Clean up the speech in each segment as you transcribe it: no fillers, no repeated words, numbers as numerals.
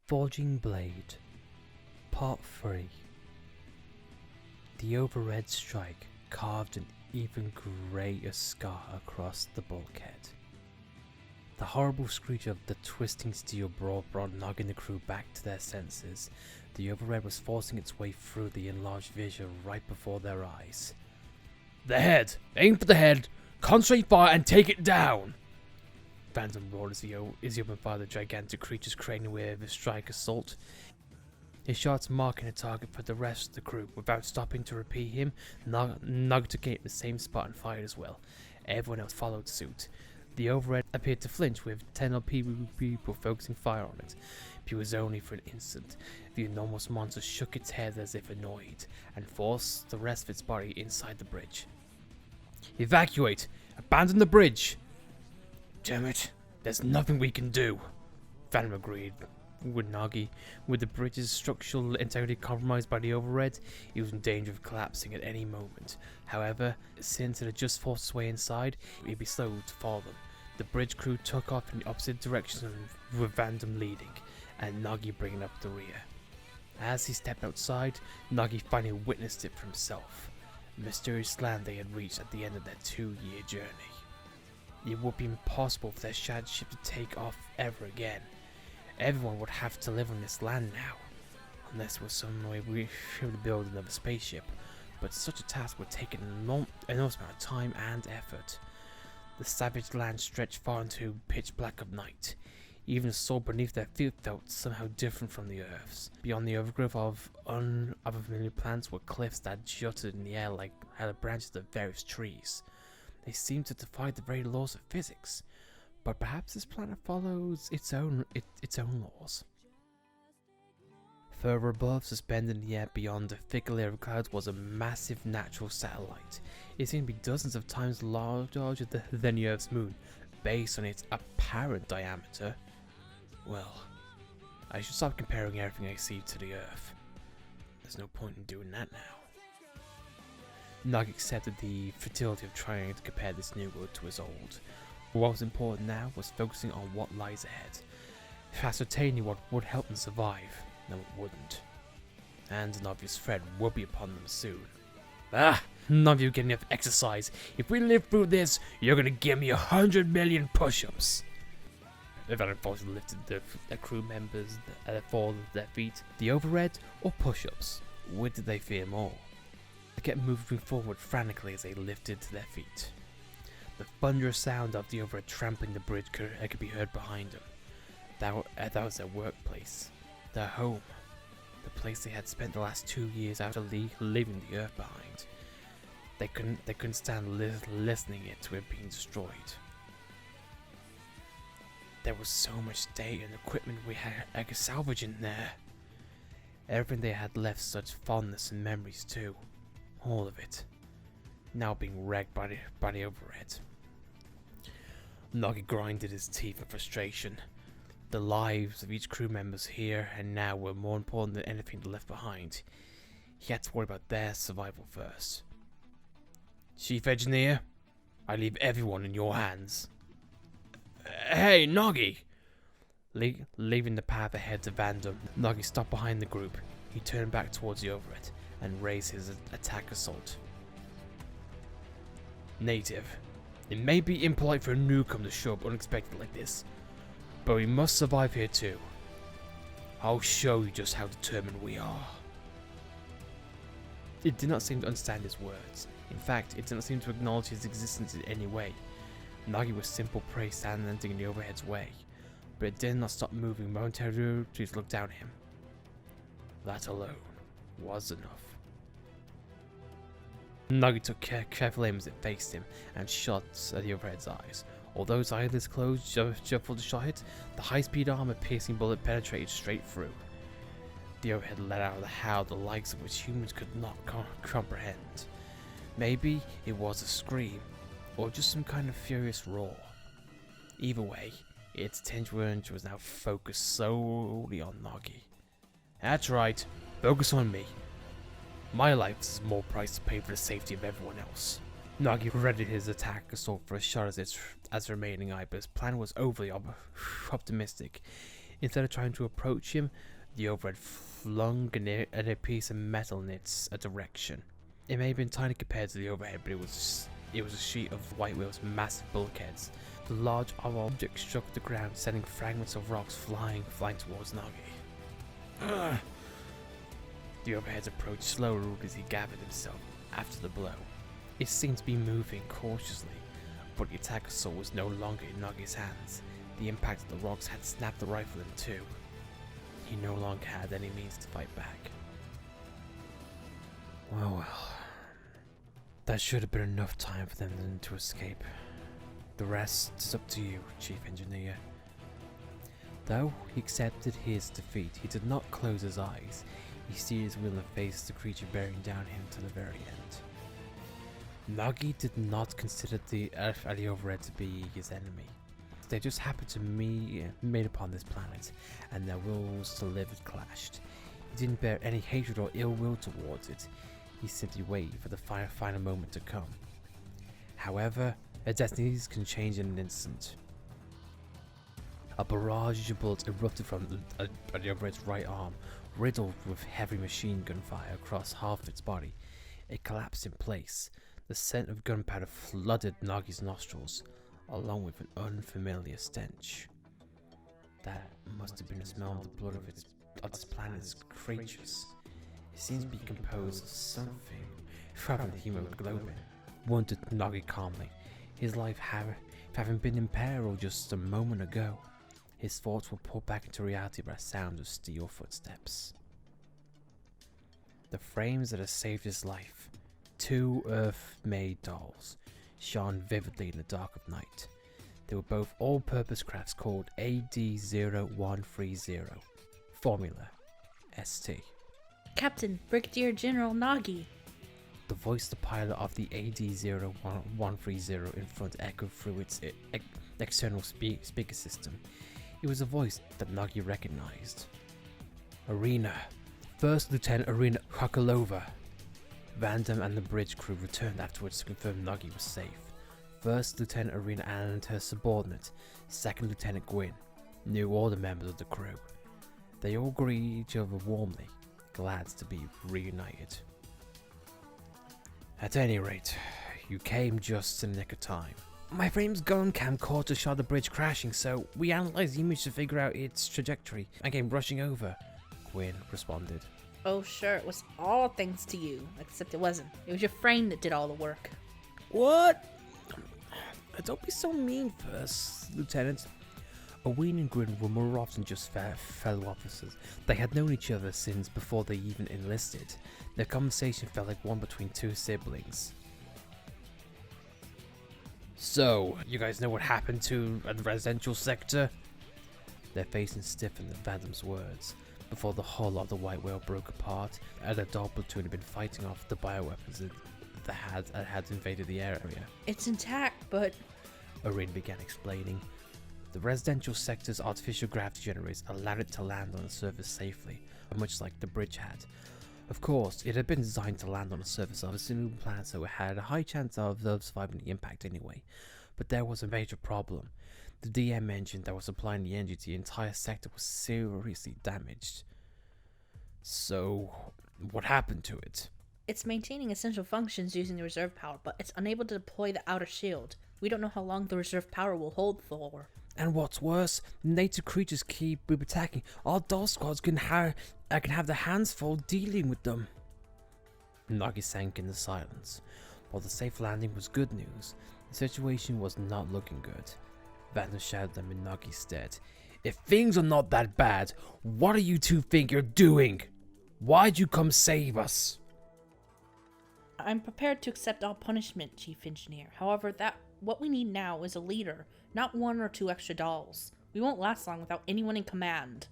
Forging Blade, Part 3. The overhead strike carved an even greater scar across the bulkhead. The horrible screech of the twisting steel brought knocking the crew back to their senses. The overhead was forcing its way through the enlarged vision right before their eyes. "The head! Aim for the head! Concentrate fire and take it down!" Phantom roared as he opened fire the gigantic creature's crane with a strike assault. His shots marking a target for the rest of the crew. Without stopping to repeat him, Nog took aim at the same spot and fired as well. Everyone else followed suit. The overhead appeared to flinch with 10 people focusing fire on it. But it was only for an instant. The enormous monster shook its head as if annoyed, and forced the rest of its body inside the bridge. "Evacuate! Abandon the bridge!" "Damn it, there's nothing we can do," Phantom agreed with Nagi. With the bridge's structural integrity compromised by the overhead, it was in danger of collapsing at any moment. However, since it had just forced its way inside, it would be slow to follow them. The bridge crew took off in the opposite direction with Phantom leading, and Nagi bringing up the rear. As he stepped outside, Nagi finally witnessed it for himself. The mysterious land they had reached at the end of their 2-year journey. It would be impossible for their shattered ship to take off ever again. Everyone would have to live on this land now, unless there was some way we should build another spaceship, but such a task would take an enormous amount of time and effort. The savage land stretched far into pitch black of night. Even the soil beneath their feet felt somehow different from the Earth's. Beyond the overgrowth of unfamiliar plants were cliffs that jutted in the air like the branches of various trees. They seemed to defy the very laws of physics, but perhaps this planet follows its own laws. Further above, suspended in the air beyond a thick layer of clouds, was a massive natural satellite. It seemed to be dozens of times larger than the Earth's moon, based on its apparent diameter. Well, I should stop comparing everything I see to the Earth. There's no point in doing that now. Nog accepted the futility of trying to compare this new world to his old. What was important now was focusing on what lies ahead, ascertaining what would help them survive and what wouldn't. And an obvious threat will be upon them soon. None of you get enough exercise. If we live through this, you're gonna give me 100 million push-ups. The Veteran Force lifted their crew members fall to their feet. The overhead or push-ups? What did they fear more? They kept moving forward frantically as they lifted to their feet. The thunderous sound of the overhead trampling the bridge could be heard behind them. That was their workplace, their home, the place they had spent the last 2 years after leaving the Earth behind. They couldn't stand listening to it being destroyed. There was so much data and equipment I could salvage in there. Everything they had left such fondness and memories too. All of it. Now being wrecked by the overhead. Nagi grinded his teeth in frustration. The lives of each crew members here and now were more important than anything left behind. He had to worry about their survival first. "Chief Engineer, I leave everyone in your hands." "Hey, Nagi!" Leaving the path ahead to Vandam, Nagi stopped behind the group. He turned back towards the overhead and raised his attack assault. "Native, it may be impolite for a newcomer to show up unexpected like this, but we must survive here too. I'll show you just how determined we are." It did not seem to understand his words. In fact, it did not seem to acknowledge his existence in any way. Nagi was simple prey standing in the overhead's way, but it did not stop moving momentarily to look down at him. That alone was enough. Nagi took careful aim as it faced him and shot at the overhead's eyes. Although his eyelids closed just before the shot hit, the high-speed armor-piercing bullet penetrated straight through. The overhead let out a howl the likes of which humans could not comprehend. Maybe it was a scream, or just some kind of furious roar. Either way, its attention was now focused solely on Nagi. "That's right, focus on me. My life is more price to pay for the safety of everyone else." Nagi readied his attack assault for a shot as the remaining eye, but his plan was overly optimistic. Instead of trying to approach him, the overhead flung a piece of metal in its direction. It may have been tiny compared to the overhead, but it was a sheet of white wheels, massive bulkheads. The large object struck the ground, sending fragments of rocks flying towards Nagi. The overheads approached slowly as he gathered himself after the blow. It seemed to be moving cautiously, but the attack assault was no longer in Nagi's hands. The impact of the rocks had snapped the rifle in two. He no longer had any means to fight back. Well. That should have been enough time for them to escape. The rest is up to you, Chief Engineer. Though he accepted his defeat, he did not close his eyes. He steered his wheel and faced the creature bearing down him to the very end. Nagi did not consider the Earth and the overhead to be his enemy. They just happened to meet upon this planet, and their wills to live had clashed. He didn't bear any hatred or ill will towards it. He simply waited for the final moment to come. However, their destinies can change in an instant. A barrage of bullets erupted from the overhead's right arm, riddled with heavy machine gun fire across half of its body. It collapsed in place. The scent of gunpowder flooded Nagi's nostrils, along with an unfamiliar stench. That must have been the smell of the blood of this planet's creatures. It seems to be composed of something rather than hemoglobin, wondered Nagi calmly. His life having been in peril just a moment ago. His thoughts were pulled back into reality by the sound of steel footsteps. The frames that had saved his life, two Earth-made dolls, shone vividly in the dark of night. They were both all-purpose crafts called AD-0130. Formula ST. Captain Brigadier General Nagi. The voice of the pilot of the AD-0130 in front echoed through its external speaker system. It was a voice that Nagi recognized. Arena. First Lieutenant Arena Krakalova. Vandam and the bridge crew returned afterwards to confirm Nagi was safe. First Lieutenant Arena and her subordinate, Second Lieutenant Gwyn, knew all the members of the crew. They all greeted each other warmly, glad to be reunited. At any rate, you came just in the nick of time. My frame's gun camcorder shot the bridge crashing, so we analysed the image to figure out its trajectory and came rushing over, Gwyn responded. Oh sure, it was all thanks to you, except it wasn't. It was your frame that did all the work. What? Don't be so mean, First Lieutenant. Owen and Gwyn were more often just fellow officers. They had known each other since before they even enlisted. Their conversation felt like one between two siblings. So, you guys know what happened to the residential sector? Their faces stiffened at Vandam's words. Before the hull of the White Whale broke apart, and the dog platoon had been fighting off the bioweapons that had invaded the area. It's intact, but... Orin began explaining. The residential sector's artificial gravity generators allowed it to land on the surface safely, much like the bridge had. Of course, it had been designed to land on the surface of a single planet, so it had a high chance of surviving the impact anyway. But there was a major problem. The DM engine that was supplying the energy to the entire sector was seriously damaged. So, what happened to it? It's maintaining essential functions using the reserve power, but it's unable to deploy the outer shield. We don't know how long the reserve power will hold for. And what's worse, native creatures keep attacking. Our doll squads can have their hands full dealing with them. Nagi sank into silence. While the safe landing was good news, the situation was not looking good. Vandam shouted them in Nagi's stead. If things are not that bad, what do you two think you're doing? Why'd you come save us? I'm prepared to accept all punishment, Chief Engineer. However, what we need now is a leader, not one or two extra dolls. We won't last long without anyone in command.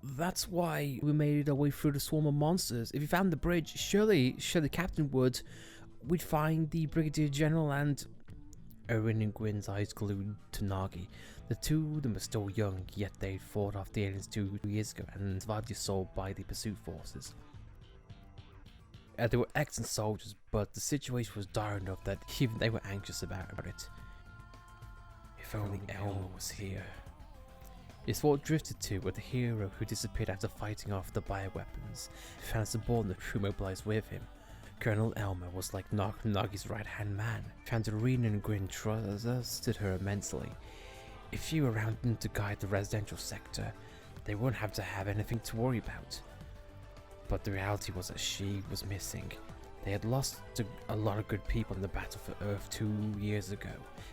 That's why we made our way through the swarm of monsters. If we found the bridge, surely the captain would. We'd find the Brigadier General and... Owen and Gwyn's eyes glued to Nagi. The two of them were still young, yet they fought off the aliens 2 years ago and survived the assault by the pursuit forces. They were excellent soldiers, but the situation was dire enough that even they were anxious about it. If only Elmer was here. His thought drifted to with the hero who disappeared after fighting off the bioweapons, found a subordinate who mobilized with him. Colonel Elmer was like Nagi's right-hand man, found Arena and Gwyn trusted her immensely. If she were around them to guide the residential sector, they wouldn't have to have anything to worry about. But the reality was that she was missing. They had lost a lot of good people in the battle for Earth 2 years ago,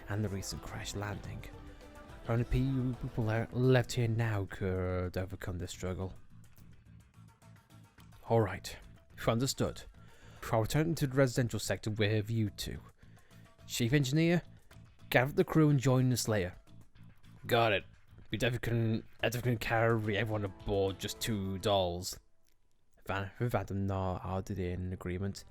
and the recent crash landing. Only people left here now could overcome this struggle. Alright, understood. I'll return to the residential sector with you two. Chief Engineer, gather the crew and join us later. Got it. We definitely can carry everyone aboard just 2 dolls. Vandam nodded in agreement.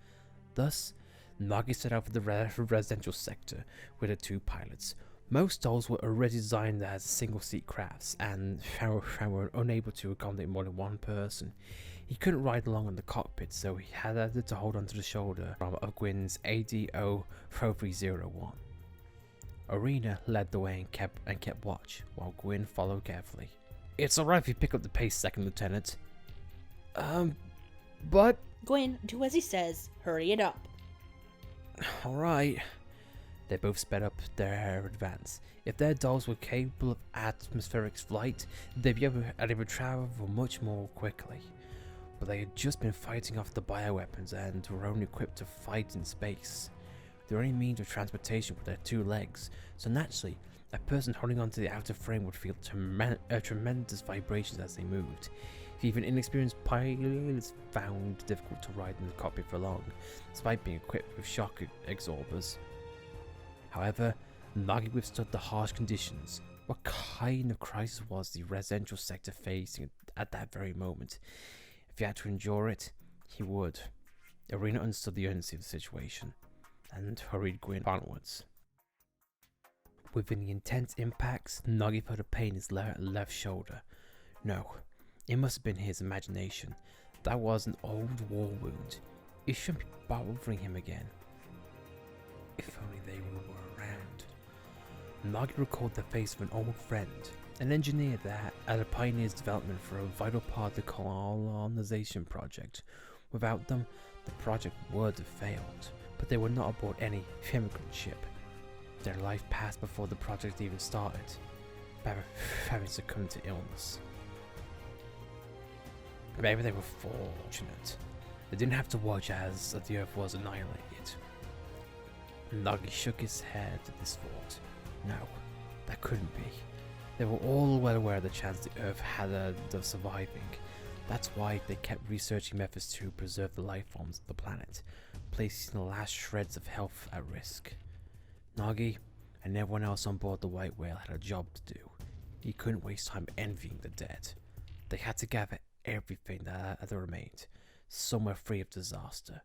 Thus, Nagi set out for the residential sector with the 2 pilots. Most dolls were already designed as single-seat crafts, and were unable to accommodate more than 1 person. He couldn't ride along in the cockpit, so he had to hold onto the shoulder of Gwyn's ADO 4301. Arena led the way and kept watch, while Gwyn followed carefully. It's alright if you pick up the pace, Second Lieutenant. But... Gwyn, do as he says. Hurry it up. Alright. They both sped up their advance. If their dolls were capable of atmospheric flight, they'd be able to travel much more quickly. But they had just been fighting off the bioweapons and were only equipped to fight in space. Their only means of transportation were their 2 legs, so naturally, a person holding onto the outer frame would feel tremendous vibrations as they moved. Even inexperienced pilots found it difficult to ride in the cockpit for long, despite being equipped with shock absorbers. However, Nagi withstood the harsh conditions. What kind of crisis was the residential sector facing at that very moment? If he had to endure it, he would. Arena understood the urgency of the situation, and hurried Gwyn onwards. Within the intense impacts, Nagi felt a pain in his left shoulder. No, it must have been his imagination. That was an old war wound. It shouldn't be bothering him again. If only they were around. Nagi recalled the face of an old friend, an engineer that had pioneered development for a vital part of the colonization project. Without them, the project would have failed, but they were not aboard any immigrant ship. Their life passed before the project even started, having succumbed to illness. Maybe they were fortunate. They didn't have to watch as the Earth was annihilated. Nagi shook his head at this thought. No, that couldn't be. They were all well aware of the chance the Earth had of surviving. That's why they kept researching methods to preserve the life forms of the planet, placing the last shreds of health at risk. Nagi and everyone else on board the White Whale had a job to do. He couldn't waste time envying the dead. They had to gather everything that remained, somewhere free of disaster,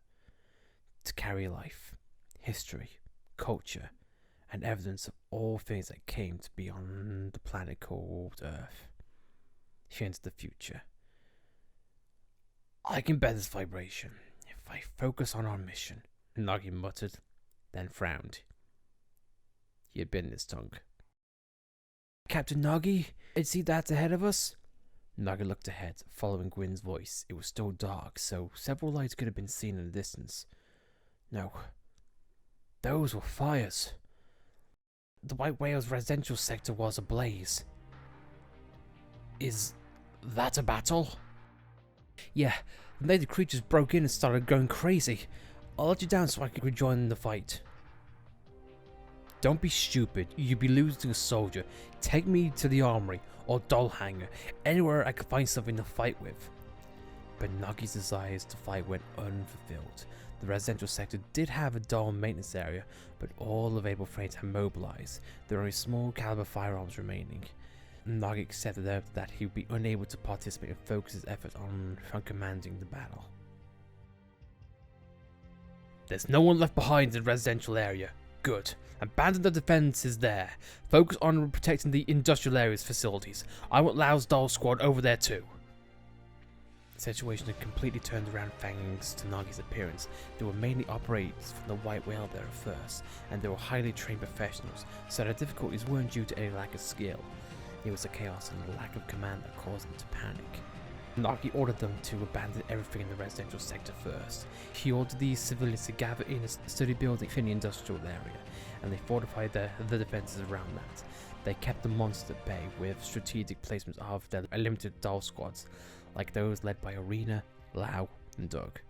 to carry life, history, culture, and evidence of all things that came to be on the planet called Earth. He entered the future. I can bear this vibration if I focus on our mission, Nagi muttered, then frowned. He had bitten his tongue. Captain Nagi, I see that's ahead of us. Nagi looked ahead, following Gwyn's voice. It was still dark, so several lights could have been seen in the distance. No, those were fires. The White Whale's residential sector was ablaze. Is that a battle? Yeah, the native creatures broke in and started going crazy. I'll let you down so I can rejoin the fight. Don't be stupid, you'd be losing a soldier. Take me to the armory or doll hangar, anywhere I could find something to fight with. But Nagi's desires to fight went unfulfilled. The residential sector did have a doll maintenance area, but all available frames had mobilized. There were only small caliber firearms remaining. Nagi accepted that he would be unable to participate and focus his effort on commanding the battle. There's no one left behind in the residential area. Good. Abandon the defenses there. Focus on protecting the industrial area's facilities. I want Lau's doll squad over there too. The situation had completely turned around thanks to Nagi's appearance. There were mainly operators from the White Whale there at first, and they were highly trained professionals, so their difficulties weren't due to any lack of skill. It was the chaos and the lack of command that caused them to panic. Nagi ordered them to abandon everything in the residential sector first. He ordered these civilians to gather in a sturdy building in the industrial area, and they fortified the defenses around that. They kept the monsters at bay with strategic placements of their limited doll squads, like those led by Arena, Lau, and Doug.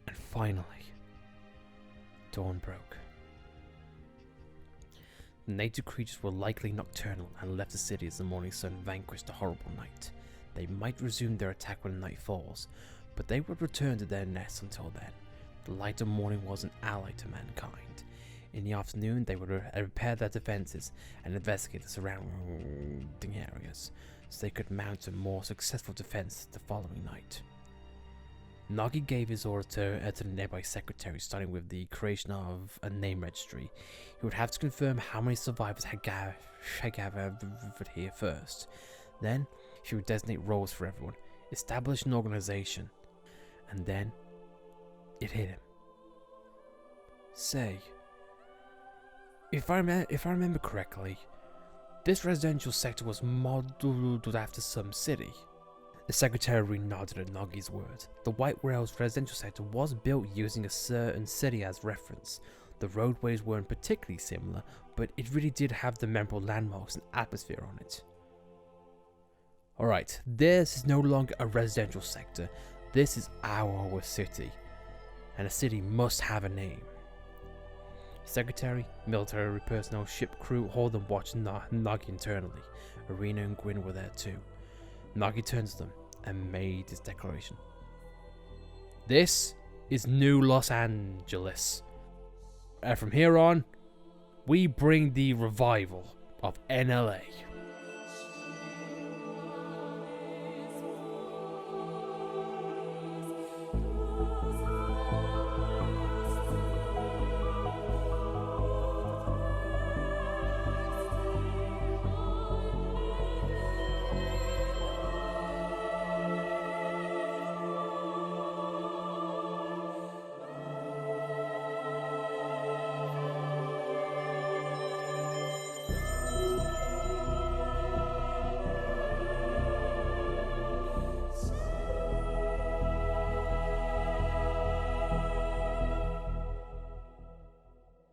And finally, dawn broke. The native creatures were likely nocturnal and left the city as the morning sun vanquished the horrible night. They might resume their attack when night falls, but they would return to their nests until then. The light of morning was an ally to mankind. In the afternoon, they would repair their defenses and investigate the surrounding areas, so they could mount a more successful defense the following night. Nagi gave his order to the nearby secretary, starting with the creation of a name registry. He would have to confirm how many survivors had gathered here first. Then, he would designate roles for everyone, establish an organization, and then it hit him. Say, if I remember correctly, this residential sector was modeled after some city. The secretary nodded at Nagi's words. The White Whale's residential sector was built using a certain city as reference. The roadways weren't particularly similar, but it really did have the memorable landmarks and atmosphere on it. Alright, this is no longer a residential sector. This is our city, and a city must have a name. Secretary, military personnel, ship crew, all of them watched Nagi internally. Arena and Gwyn were there too. Nagi turned to them and made his declaration. This is New Los Angeles. And from here on, we bring the revival of NLA.